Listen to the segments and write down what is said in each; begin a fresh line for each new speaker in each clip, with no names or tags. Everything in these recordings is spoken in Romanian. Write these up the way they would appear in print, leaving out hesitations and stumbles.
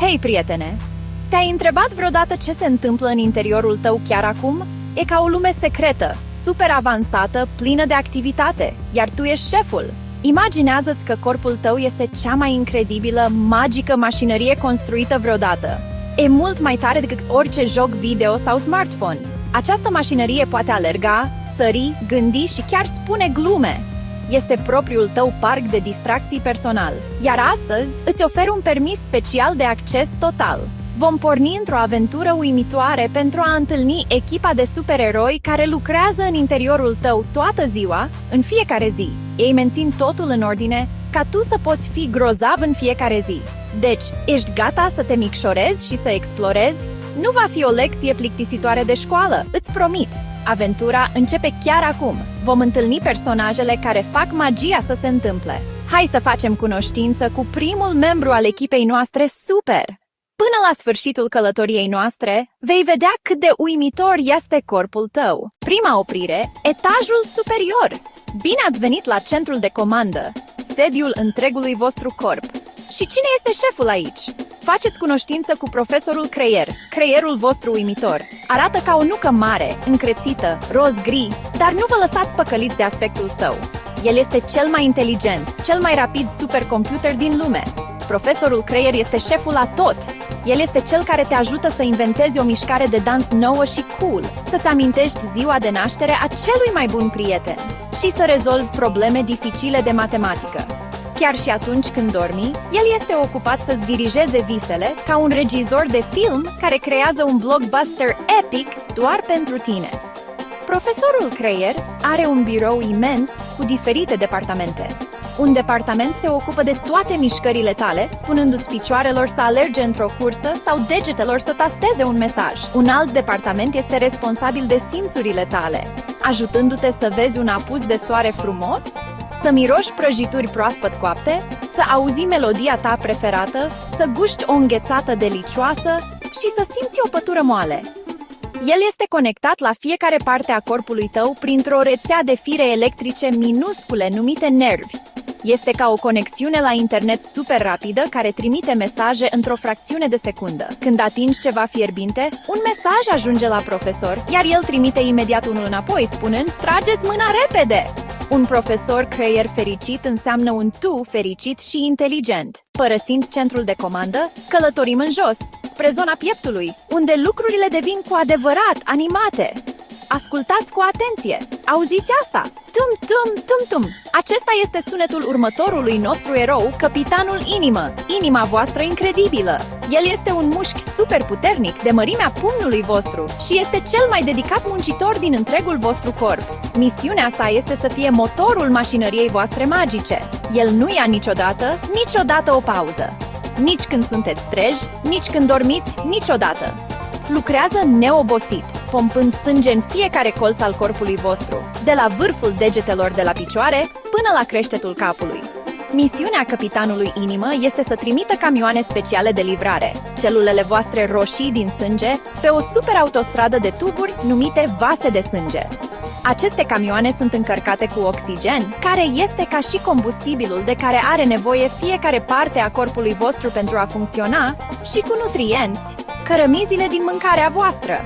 Hei, prietene! Te-ai întrebat vreodată ce se întâmplă în interiorul tău chiar acum? E ca o lume secretă, super avansată, plină de activitate, iar tu ești șeful. Imaginează-ți că corpul tău este cea mai incredibilă, magică mașinărie construită vreodată. E mult mai tare decât orice joc video sau smartphone. Această mașinărie poate alerga, sări, gândi și chiar spune glume. Este propriul tău parc de distracții personal. Iar astăzi îți ofer un permis special de acces total. Vom porni într-o aventură uimitoare pentru a întâlni echipa de supereroi care lucrează în interiorul tău toată ziua, în fiecare zi. Ei mențin totul în ordine ca tu să poți fi grozav în fiecare zi. Deci, ești gata să te micșorezi și să explorezi? Nu va fi o lecție plictisitoare de școală, îți promit! Aventura începe chiar acum. Vom întâlni personajele care fac magia să se întâmple. Hai să facem cunoștință cu primul membru al echipei noastre super! Până la sfârșitul călătoriei noastre, vei vedea cât de uimitor este corpul tău. Prima oprire, etajul superior. Bine ați venit la centrul de comandă, sediul întregului vostru corp. Și cine este șeful aici? Faceți cunoștință cu profesorul Creier, creierul vostru uimitor. Arată ca o nucă mare, încrețită, roz-gri, dar nu vă lăsați păcăliți de aspectul său. El este cel mai inteligent, cel mai rapid supercomputer din lume. Profesorul Creier este șeful la tot. El este cel care te ajută să inventezi o mișcare de dans nouă și cool, să-ți amintești ziua de naștere a celui mai bun prieten și să rezolvi probleme dificile de matematică. Chiar și atunci când dormi, el este ocupat să-ți dirigeze visele ca un regizor de film care creează un blockbuster epic doar pentru tine. Profesorul Creier are un birou imens cu diferite departamente. Un departament se ocupă de toate mișcările tale, spunându-ți picioarelor să alerge într-o cursă sau degetelor să tasteze un mesaj. Un alt departament este responsabil de simțurile tale, ajutându-te să vezi un apus de soare frumos, să miroși prăjituri proaspăt coapte, să auzi melodia ta preferată, să guști o înghețată delicioasă și să simți o pătură moale. El este conectat la fiecare parte a corpului tău printr-o rețea de fire electrice minuscule numite nervi. Este ca o conexiune la internet super rapidă care trimite mesaje într-o fracțiune de secundă. Când atingi ceva fierbinte, un mesaj ajunge la profesor, iar el trimite imediat unul înapoi, spunând: trageți mâna repede! Un profesor Creier fericit înseamnă un tu fericit și inteligent. Părăsind centrul de comandă, călătorim în jos, spre zona pieptului, unde lucrurile devin cu adevărat animate. Ascultați cu atenție! Auziți asta? Tum-tum-tum-tum! Acesta este sunetul următorului nostru erou, Capitanul Inimă, inima voastră incredibilă. El este un mușchi super puternic, de mărimea pumnului vostru, și este cel mai dedicat muncitor din întregul vostru corp. Misiunea sa este să fie motorul mașinăriei voastre magice. El nu ia niciodată o pauză. Nici când sunteți treji, nici când dormiți, niciodată. Lucrează neobosit, pompând sânge în fiecare colț al corpului vostru, de la vârful degetelor de la picioare până la creștetul capului. Misiunea Capitanului Inimă este să trimită camioane speciale de livrare, celulele voastre roșii din sânge, pe o superautostradă de tuburi numite vase de sânge. Aceste camioane sunt încărcate cu oxigen, care este ca și combustibilul de care are nevoie fiecare parte a corpului vostru pentru a funcționa, și cu nutrienți, cărămizile din mâncarea voastră.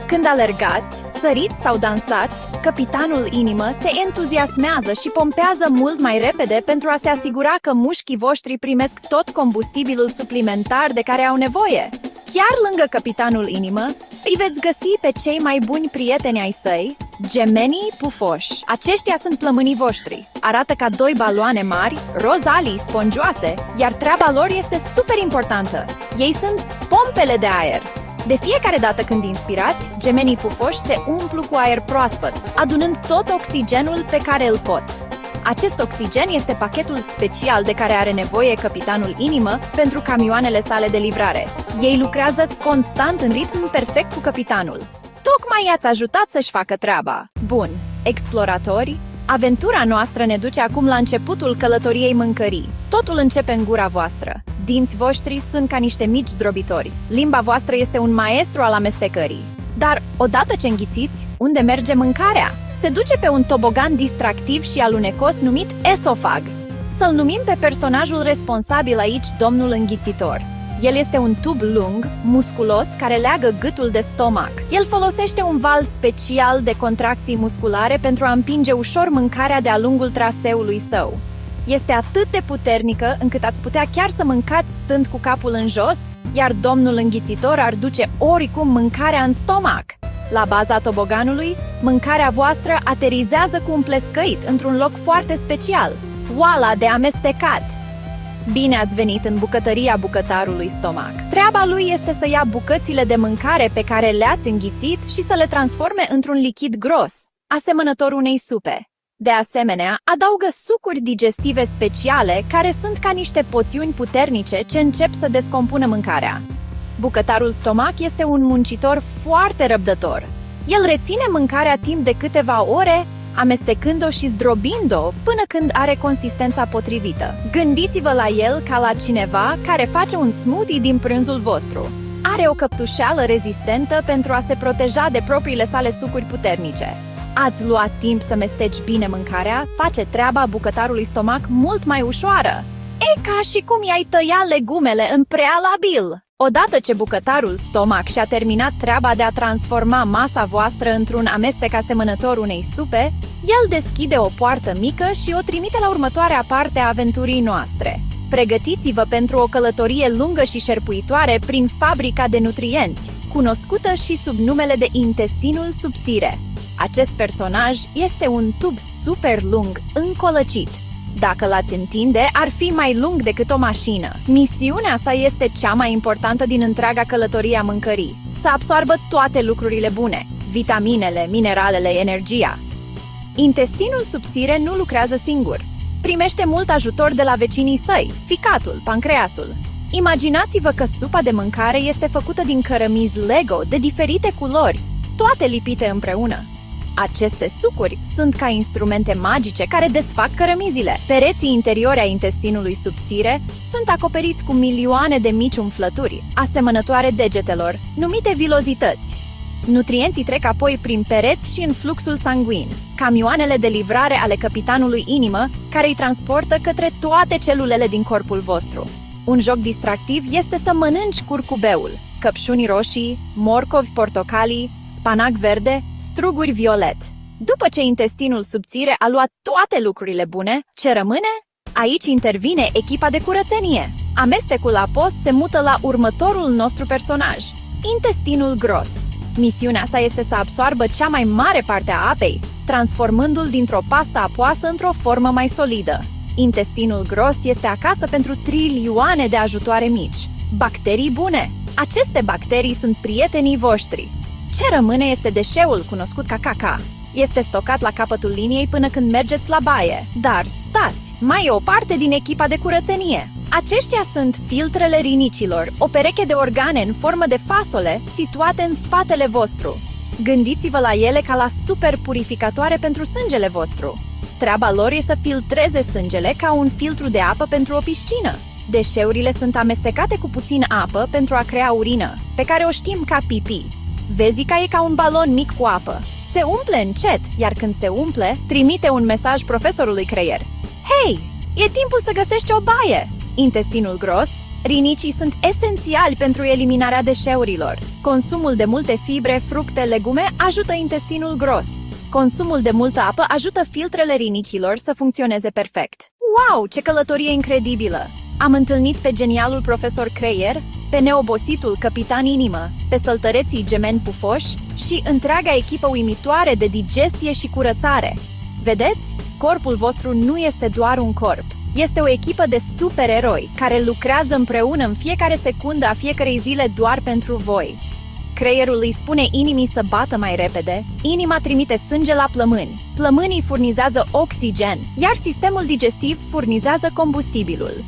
Când alergați, săriți sau dansați, Capitanul Inimă se entuziasmează și pompează mult mai repede pentru a se asigura că mușchii voștri primesc tot combustibilul suplimentar de care au nevoie. Chiar lângă Capitanul Inimă, îi veți găsi pe cei mai buni prieteni ai săi, gemenii pufoși. Aceștia sunt plămânii voștri. Arată ca doi baloane mari, rozalii spongioase, iar treaba lor este super importantă. Ei sunt pompele de aer. De fiecare dată când inspirați, gemenii pufoși se umplu cu aer proaspăt, adunând tot oxigenul pe care îl pot. Acest oxigen este pachetul special de care are nevoie Capitanul Inimă pentru camioanele sale de livrare. Ei lucrează constant în ritm perfect cu capitanul. Tocmai i-ați ajutat să-și facă treaba. Bun, exploratori, aventura noastră ne duce acum la începutul călătoriei mâncării. Totul începe în gura voastră. Dinți voștri sunt ca niște mici zdrobitori. Limba voastră este un maestru al amestecării. Dar, odată ce înghițiți, unde merge mâncarea? Se duce pe un tobogan distractiv și alunecos numit esofag. Să-l numim pe personajul responsabil aici, domnul înghițitor. El este un tub lung, musculos, care leagă gâtul de stomac. El folosește un val special de contracții musculare pentru a împinge ușor mâncarea de-a lungul traseului său. Este atât de puternică încât ați putea chiar să mâncați stând cu capul în jos, iar domnul înghițitor ar duce oricum mâncarea în stomac. La baza toboganului, mâncarea voastră aterizează cu un plescăit într-un loc foarte special, oala de amestecat. Bine ați venit în bucătăria bucătarului stomac. Treaba lui este să ia bucățile de mâncare pe care le-ați înghițit și să le transforme într-un lichid gros, asemănător unei supe. De asemenea, adaugă sucuri digestive speciale care sunt ca niște poțiuni puternice ce încep să descompună mâncarea. Bucătarul stomac este un muncitor foarte răbdător. El reține mâncarea timp de câteva ore, amestecând-o și zdrobind-o până când are consistența potrivită. Gândiți-vă la el ca la cineva care face un smoothie din prânzul vostru. Are o căptușeală rezistentă pentru a se proteja de propriile sale sucuri puternice. Ați luat timp să mesteci bine mâncarea, face treaba bucătarului stomac mult mai ușoară. E ca și cum i-ai tăia legumele în prealabil. Odată ce bucătarul stomac și-a terminat treaba de a transforma masa voastră într-un amestec asemănător unei supe, el deschide o poartă mică și o trimite la următoarea parte a aventurii noastre. Pregătiți-vă pentru o călătorie lungă și șerpuitoare prin fabrica de nutrienți, cunoscută și sub numele de intestinul subțire. Acest personaj este un tub super lung, încolăcit. Dacă l-ați întinde, ar fi mai lung decât o mașină. Misiunea sa este cea mai importantă din întreaga călătorie a mâncării: să absoarbă toate lucrurile bune, vitaminele, mineralele, energia. Intestinul subțire nu lucrează singur. Primește mult ajutor de la vecinii săi, ficatul, pancreasul. Imaginați-vă că supa de mâncare este făcută din cărămizi Lego de diferite culori, toate lipite împreună. Aceste sucuri sunt ca instrumente magice care desfac cărămizile. Pereții interiori ai intestinului subțire sunt acoperiți cu milioane de mici umflături, asemănătoare degetelor, numite vilozități. Nutrienții trec apoi prin pereți și în fluxul sanguin, camioanele de livrare ale capitanului inimă, care îi transportă către toate celulele din corpul vostru. Un joc distractiv este să mănânci curcubeul, căpșuni roșii, morcovi portocalii, spanac verde, struguri violet. După ce intestinul subțire a luat toate lucrurile bune, ce rămâne? Aici intervine echipa de curățenie. Amestecul apos se mută la următorul nostru personaj, intestinul gros. Misiunea sa este să absoarbă cea mai mare parte a apei, transformându-l dintr-o pastă apoasă într-o formă mai solidă. Intestinul gros este acasă pentru trilioane de ajutoare mici. Bacterii bune. Aceste bacterii sunt prietenii voștri. Ce rămâne este deșeul cunoscut ca caca. Este stocat la capătul liniei până când mergeți la baie. Dar stați, mai e o parte din echipa de curățenie. Aceștia sunt filtrele rinicilor, o pereche de organe în formă de fasole situate în spatele vostru. Gândiți-vă la ele ca la super purificatoare pentru sângele vostru. Treaba lor e să filtreze sângele ca un filtru de apă pentru o piscină. Deșeurile sunt amestecate cu puțin apă pentru a crea urină, pe care o știm ca pipi. Vezica e ca un balon mic cu apă. Se umple încet, iar când se umple, trimite un mesaj profesorului creier. Hei, e timpul să găsești o baie! Intestinul gros. Rinicii sunt esențiali pentru eliminarea deșeurilor. Consumul de multe fibre, fructe, legume ajută intestinul gros. Consumul de multă apă ajută filtrele rinicilor să funcționeze perfect. Wow, ce călătorie incredibilă! Am întâlnit pe genialul profesor Creier, pe neobositul capitan inimă, pe săltăreții gemeni pufoși și întreaga echipă uimitoare de digestie și curățare. Vedeți? Corpul vostru nu este doar un corp. Este o echipă de supereroi care lucrează împreună în fiecare secundă a fiecărei zile doar pentru voi. Creierul îi spune inimii să bată mai repede, inima trimite sânge la plămâni, plămânii furnizează oxigen, iar sistemul digestiv furnizează combustibilul.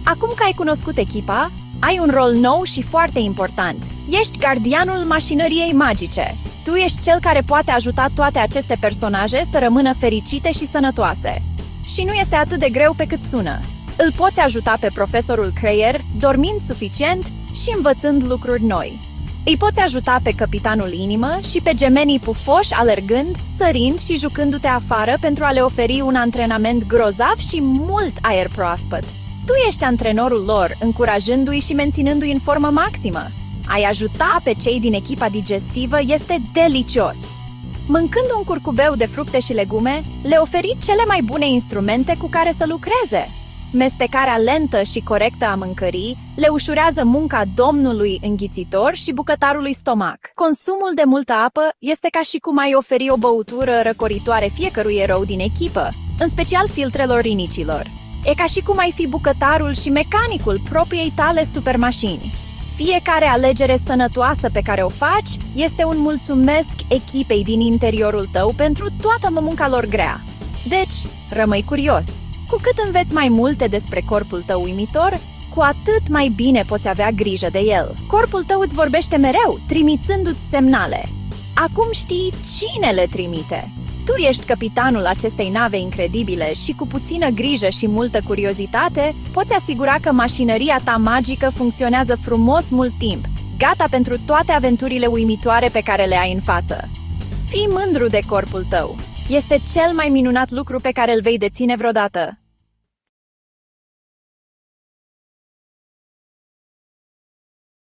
Acum că ai cunoscut echipa, ai un rol nou și foarte important. Ești gardianul mașinăriei magice. Tu ești cel care poate ajuta toate aceste personaje să rămână fericite și sănătoase. Și nu este atât de greu pe cât sună. Îl poți ajuta pe profesorul Creier dormind suficient și învățând lucruri noi. Îi poți ajuta pe capitanul inimă și pe gemenii pufoși alergând, sărind și jucându-te afară pentru a le oferi un antrenament grozav și mult aer proaspăt. Tu ești antrenorul lor, încurajându-i și menținându-i în formă maximă. Ai ajuta pe cei din echipa digestivă este delicios. Mâncând un curcubeu de fructe și legume, le oferi cele mai bune instrumente cu care să lucreze. Mestecarea lentă și corectă a mâncării le ușurează munca domnului înghițitor și bucătarului stomac. Consumul de multă apă este ca și cum ai oferi o băutură răcoritoare fiecărui erou din echipă, în special filtrelor rinicilor. E ca și cum ai fi bucătarul și mecanicul propriei tale supermașini. Fiecare alegere sănătoasă pe care o faci este un mulțumesc echipei din interiorul tău pentru toată munca lor grea. Deci, rămâi curios. Cu cât înveți mai multe despre corpul tău uimitor, cu atât mai bine poți avea grijă de el. Corpul tău îți vorbește mereu, trimițându-ți semnale. Acum știi cine le trimite. Tu ești capitanul acestei nave incredibile și cu puțină grijă și multă curiozitate, poți asigura că mașinăria ta magică funcționează frumos mult timp, gata pentru toate aventurile uimitoare pe care le ai în față. Fii mândru de corpul tău. Este cel mai minunat lucru pe care îl vei deține vreodată.